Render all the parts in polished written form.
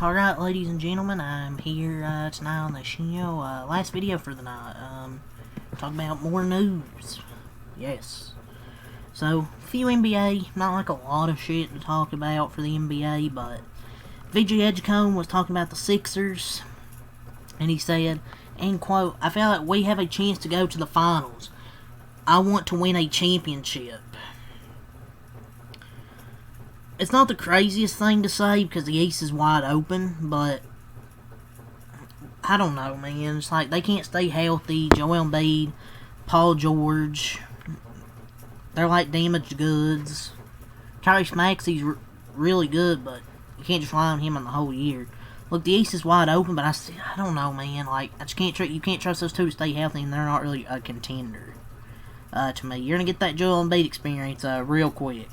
Alright, ladies and gentlemen, I'm here tonight on the show. Last video for the night. Talk about more news. Yes. So, few NBA, not like a lot of shit to talk about for the NBA, but VG Edgecombe was talking about the Sixers, and he said, and quote, "I feel like we have a chance to go to the finals. I want to win a championship." It's not the craziest thing to say because the East is wide open, but I don't know, man. It's like they can't stay healthy. Joel Embiid, Paul George, they're like damaged goods. Tyrese Maxey's really good, but you can't just rely on him on the whole year. Look, the East is wide open, but I don't know, man. Like, I just can't you can't trust those two to stay healthy, and they're not really a contender to me. You're gonna get that Joel Embiid experience real quick.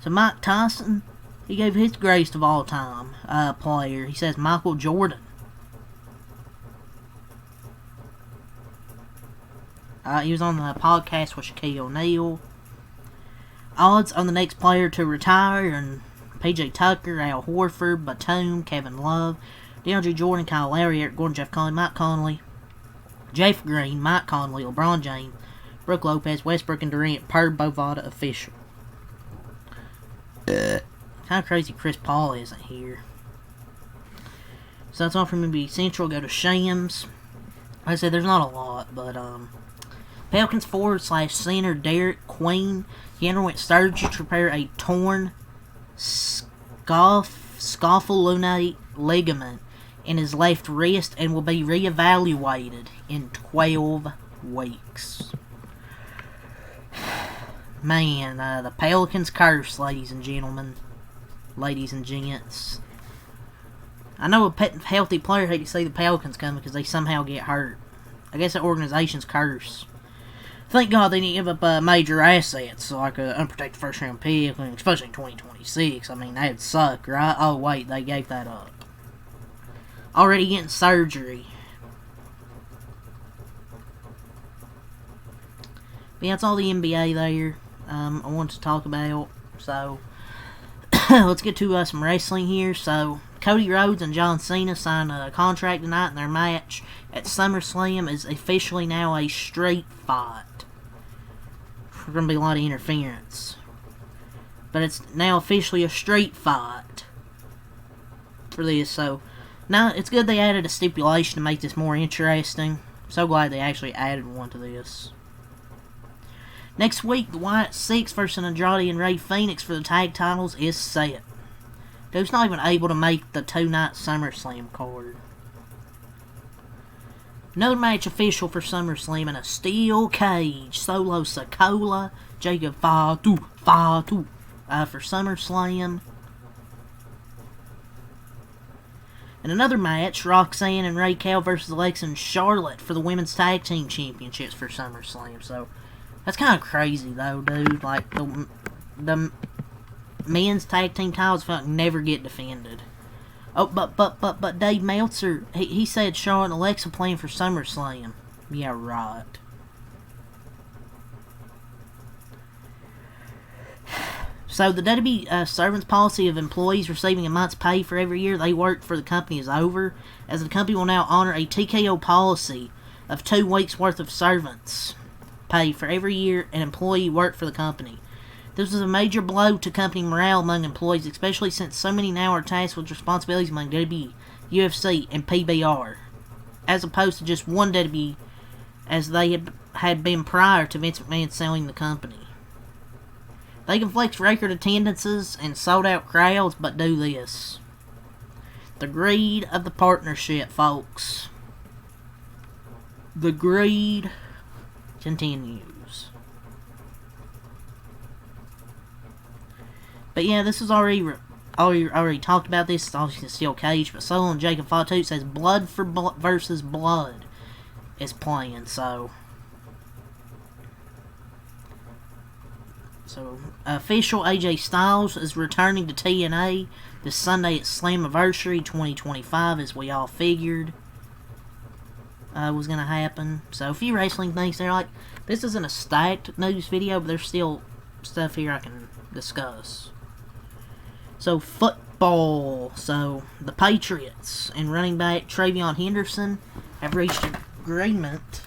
So Mike Tyson, he gave his greatest of all time player. He says Michael Jordan. He was on the podcast with Shaquille O'Neal. Odds on the next player to retire, and PJ Tucker, Al Horford, Batum, Kevin Love, DeAndre Jordan, Kyle Lowry, Eric Gordon, Jeff Conley, Mike Conley, Jeff Green, Mike Conley, LeBron James, Brook Lopez, Westbrook, and Durant per Bovada official. Kind of crazy Chris Paul isn't here. So that's all from NBA Central. Go to Shams. Like I said, there's not a lot, but Pelicans forward/center Derek Queen, he underwent surgery to repair a torn scapholunate ligament in his left wrist and will be reevaluated in 12 weeks. Man, the Pelicans curse, ladies and gentlemen. Ladies and gents. I know a healthy player hate to see the Pelicans coming because they somehow get hurt. I guess the organization's curse. Thank God they didn't give up major assets, like an unprotected first-round pick, especially in 2026. I mean, that'd suck, right? Oh, wait, they gave that up. Already getting surgery. But yeah, that's all the NBA there. I want to talk about. So, let's get to some wrestling here. So, Cody Rhodes and John Cena signed a contract tonight, and their match at SummerSlam is officially now a street fight. There's going to be a lot of interference. But it's now officially a street fight for this. So, now it's good they added a stipulation to make this more interesting. I'm so glad they actually added one to this. Next week, the Wyatt Six versus Andrade and Rey Fenix for the tag titles is set. Dude's not even able to make the two-night SummerSlam card. Another match official for SummerSlam in a steel cage. Solo Sikoa, Jacob Fatu for SummerSlam. And another match, Roxanne and Raquel versus Alexa and Charlotte for the Women's Tag Team Championships for SummerSlam. So, that's kind of crazy, though, dude. Like, the men's tag team titles never get defended. Oh, but Dave Meltzer, he said Charlotte and Alexa playing for SummerSlam. Yeah, right. So, the WWE servants policy of employees receiving a month's pay for every year they worked for the company is over, as the company will now honor a TKO policy of 2 weeks' worth of servants pay for every year an employee worked for the company. This was a major blow to company morale among employees, especially since so many now are tasked with responsibilities among WWE, UFC, and PBR, as opposed to just one WWE, as they had been prior to Vince McMahon selling the company. They can flex record attendances and sold-out crowds, but do this. The greed of the partnership, folks. The greed continues. But yeah, this is already talked about this. It's obviously a steel cage, but Solo and Jacob Fatu says blood for versus blood is playing. So official AJ Styles is returning to TNA this Sunday at Slammiversary 2025, as we all figured was going to happen. So a few wrestling things there. Like, this isn't a stacked news video, but there's still stuff here I can discuss. So, football. So, the Patriots and running back Travion Henderson have reached an agreement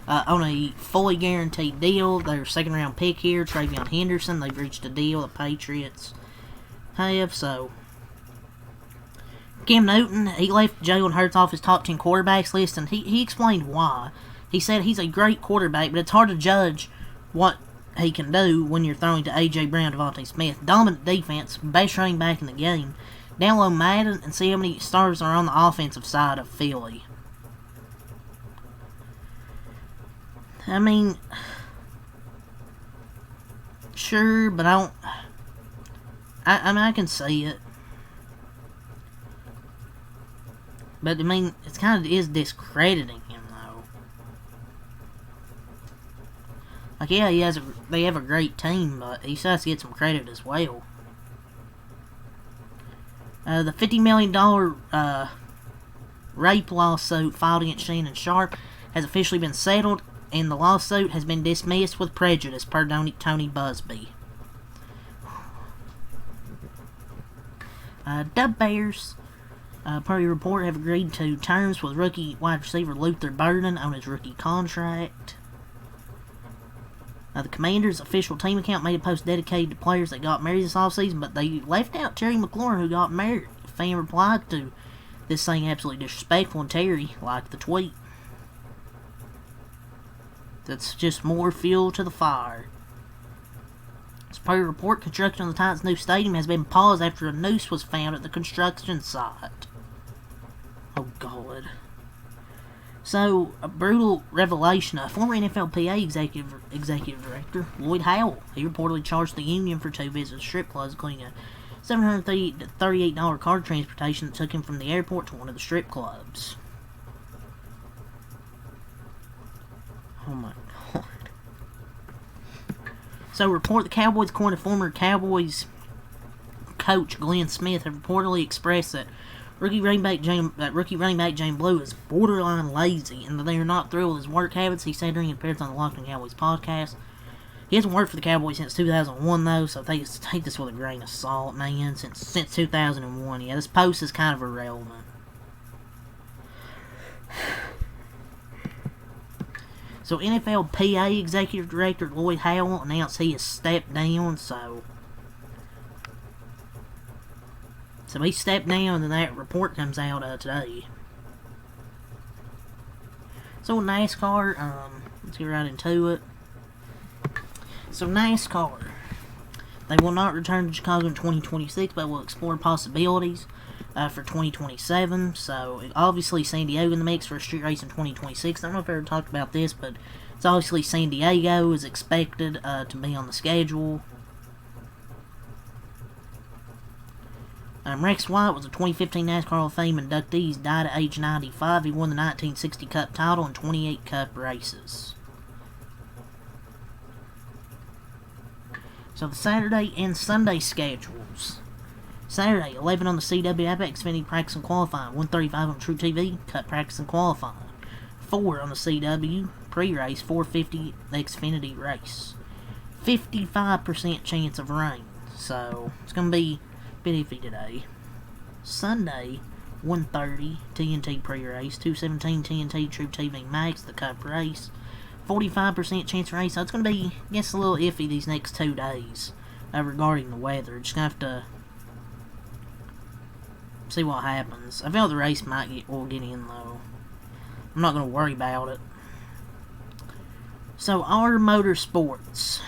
on a fully guaranteed deal. Their second round pick here, Travion Henderson, they've reached a deal. The Patriots have. So, Cam Newton, he left Jalen Hurts off his top 10 quarterbacks list, and he explained why. He said he's a great quarterback, but it's hard to judge what he can do when you're throwing to A.J. Brown, Devontae Smith. Dominant defense, best running back in the game. Download Madden and see how many stars are on the offensive side of Philly. I mean, sure, but I can see it. But, I mean, it kind of is discrediting him, though. Like, yeah, they have a great team, but he still has to get some credit as well. The $50 million rape lawsuit filed against Shannon Sharp has officially been settled, and the lawsuit has been dismissed with prejudice, per Tony Busby. The Bears, per your report, have agreed to terms with rookie wide receiver Luther Burden on his rookie contract. The Commanders' official team account made a post dedicated to players that got married this offseason, but they left out Terry McLaurin, who got married. A fan replied to this saying absolutely disrespectful, and Terry liked the tweet. That's just more fuel to the fire. As per your report, construction on the Titans' new stadium has been paused after a noose was found at the construction site. Oh, God. So, a brutal revelation. A former NFLPA executive director, Lloyd Howell, he reportedly charged the union for 2 visits to strip clubs, including a $738 car transportation that took him from the airport to one of the strip clubs. Oh my God. So, report the Cowboys corner former Cowboys coach Glenn Smith have reportedly expressed that rookie running back James Blue is borderline lazy and that they are not thrilled with his work habits. He said during an appearance on the Locked On Cowboys podcast. He hasn't worked for the Cowboys since 2001, though, so take this with a grain of salt, man. Since 2001, yeah, this post is kind of irrelevant. So, NFLPA Executive Director Lloyd Howell announced he has stepped down, so he stepped down, and that report comes out today. So, NASCAR, let's get right into it. So, NASCAR, they will not return to Chicago in 2026, but will explore possibilities for 2027. So, obviously, San Diego in the mix for a street race in 2026. I don't know if I ever talked about this, but it's obviously San Diego is expected to be on the schedule. Rex White was a 2015 NASCAR Hall of Fame inductee. He's died at age 95. He won the 1960 Cup title in 28 Cup races. So the Saturday and Sunday schedules. Saturday, 11 on the CW Apex Xfinity Practice and Qualifying. 1:35 on True TV, Cup Practice and Qualifying. 4 on the CW Pre-Race, 4:50 the Xfinity Race. 55% chance of rain. So, it's going to be a bit iffy today. Sunday, 1:30 TNT Pre-Race. 2:17 TNT True TV Max, the Cup Race. 45% chance of rain, so it's going to be, I guess, a little iffy these next 2 days regarding the weather. Just going to have to see what happens. I feel the race will get in, though. I'm not going to worry about it. So, our motorsports.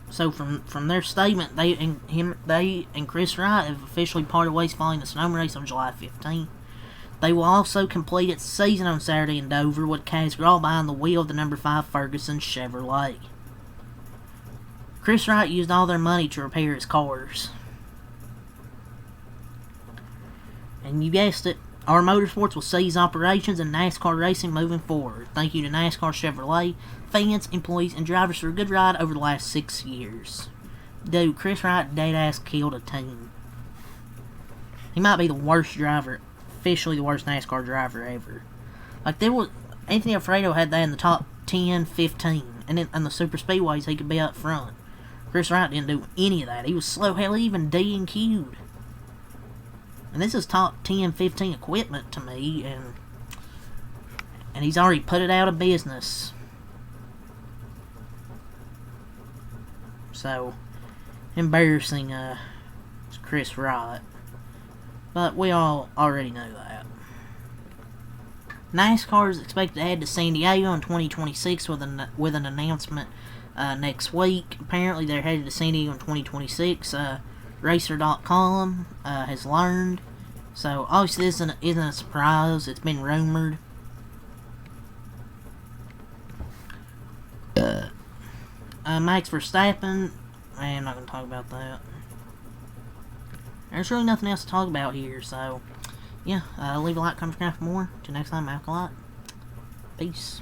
So, from their statement, they and Chris Wright have officially parted ways following the Sonoma race on July 15th. They will also complete its season on Saturday in Dover with Kaz Grall behind the wheel of the number 5 Ferguson Chevrolet. Chris Wright used all their money to repair his cars. And you guessed it, our motorsports will cease operations in NASCAR racing moving forward. Thank you to NASCAR Chevrolet, fans, employees, and drivers for a good ride over the last 6 years. Dude, Chris Wright dead-ass killed a team. He might be the worst driver, officially the worst NASCAR driver ever. Like, Anthony Alfredo had that in the top 10, 15, and in the super speedways he could be up front. Chris Wright didn't do any of that. He was slow. Hell, he even DNQ'd. And this is top 10, 15 equipment to me, and he's already put it out of business. So, embarrassing, it's Chris Wright. But we all already know that. NASCAR is expected to head to San Diego in 2026 with an announcement next week. Apparently they're headed to San Diego in 2026. Racer.com has learned. So obviously this isn't a surprise. It's been rumored. Max Verstappen, I'm not going to talk about that. There's really nothing else to talk about here, so yeah, leave a like, comment, subscribe for more. Till next time, Alkalite. Peace.